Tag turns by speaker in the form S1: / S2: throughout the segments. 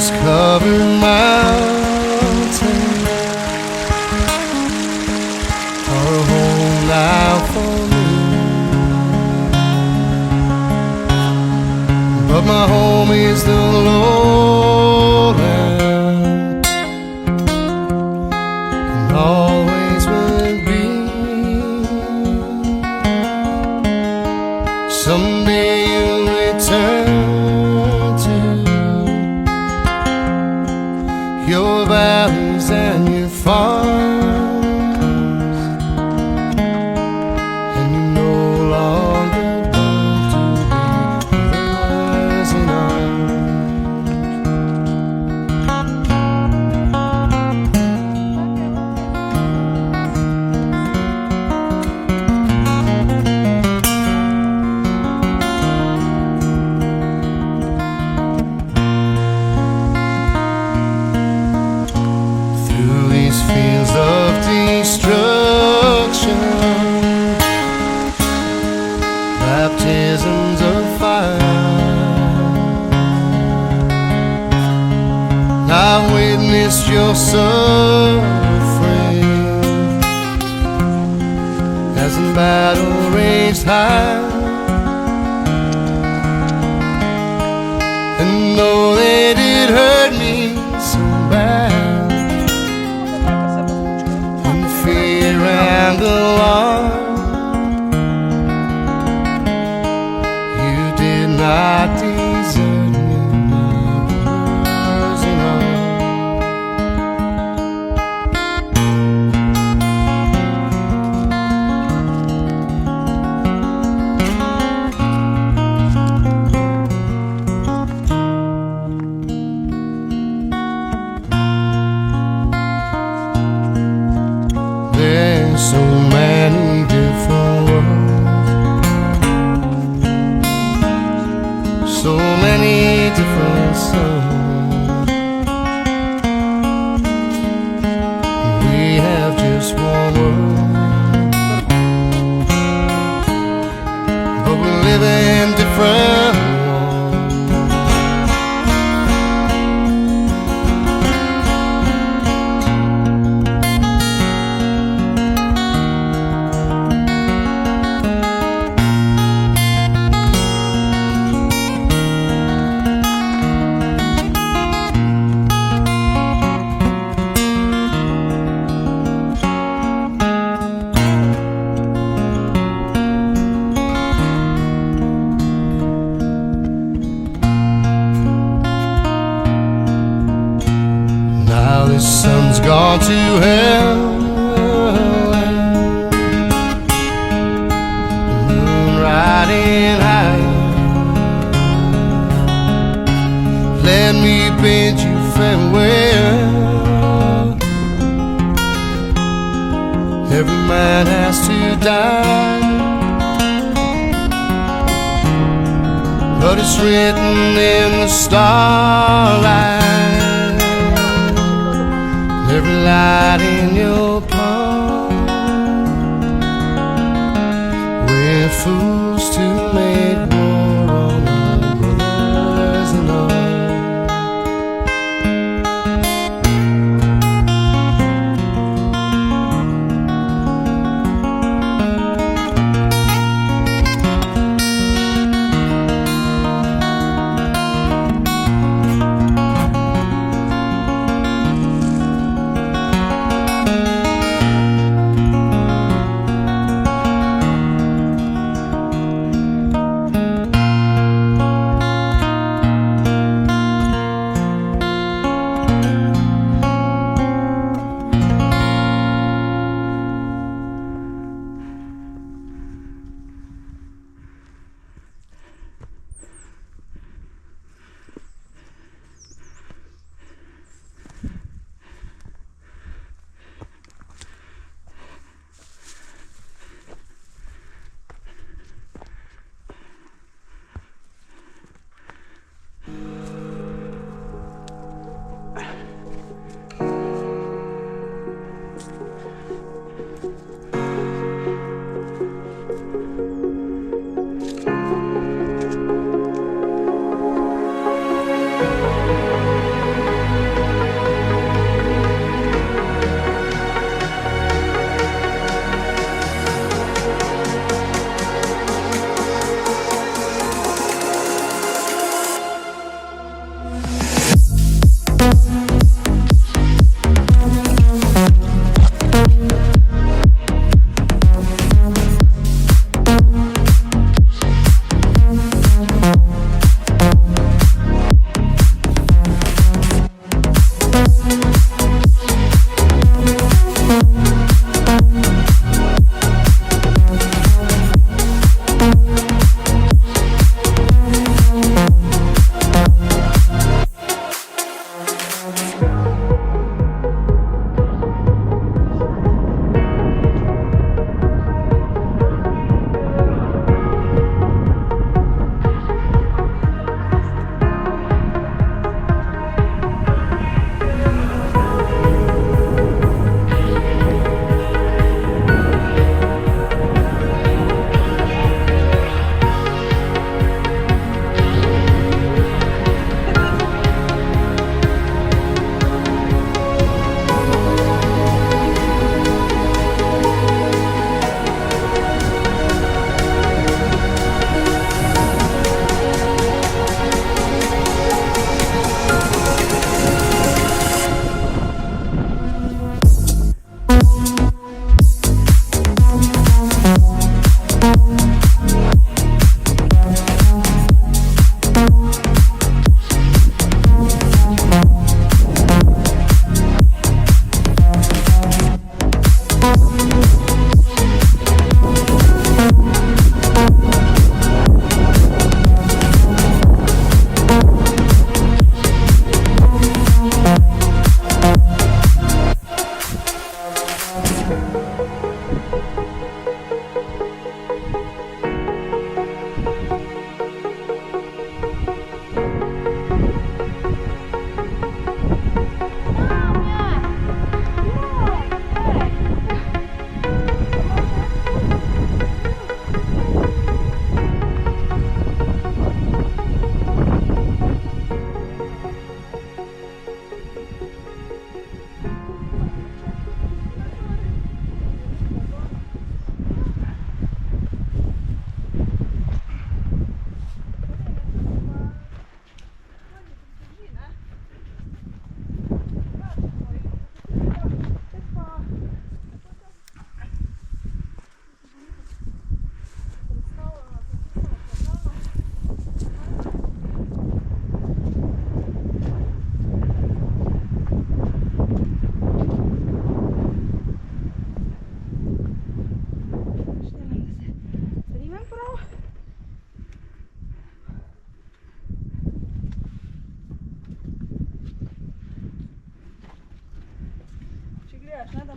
S1: covered mountain are a home now for me, but my home is the lowland and always will be. Someday you'll return your valleys and your farms, and you no longer want to be where in arms. Fields of destruction, baptisms of fire, I've witnessed your suffering as the battle raged high, and though they did hurt me so bad and alarm, you did not desert me, my brothers in so many different worlds, so many different songs. We have just one world, but we live in different the sun's gone to hell, the moon riding high. Let me bid you farewell. Every man has to die, but it's written in the starlight. Every light in your palm, we're fools to make war on our brothers in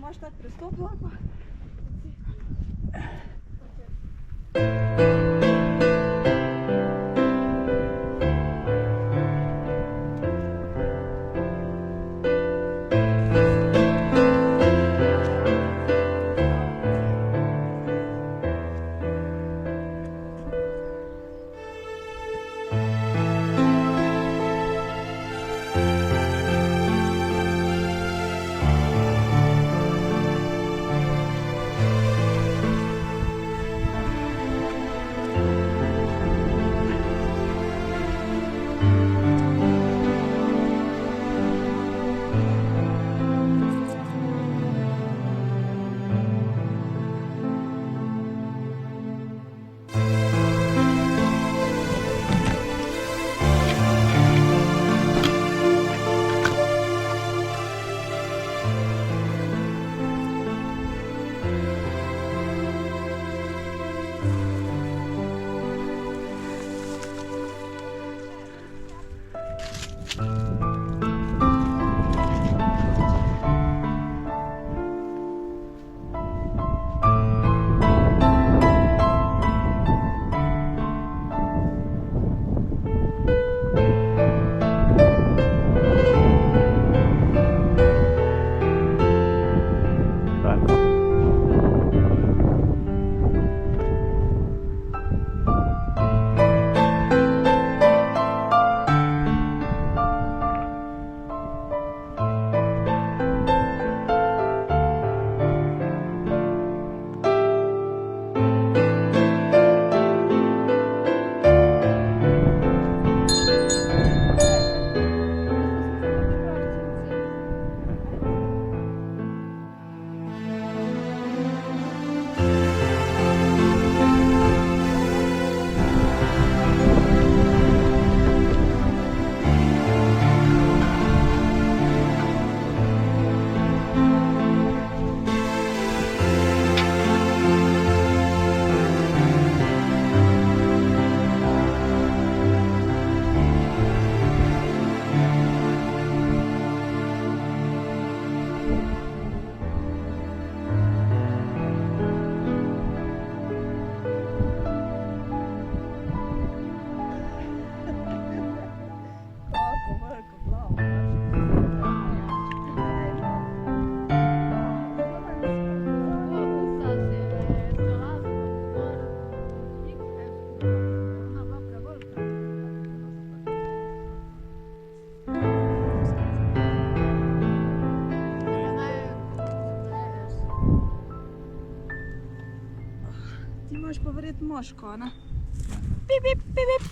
S2: Можеш так приступила. Ти можеш поверити мошку, Ана. Піп-піп-піп-піп.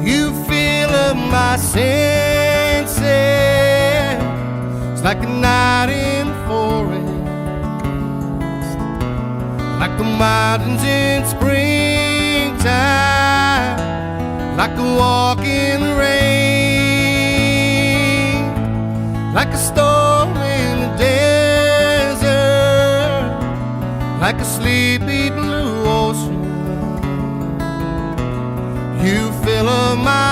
S1: You fill up my senses. It's like a night in the forest, like the mountains in springtime, like a walk in the rain, like a storm in the desert, like a sleepy blue ocean. You fill up my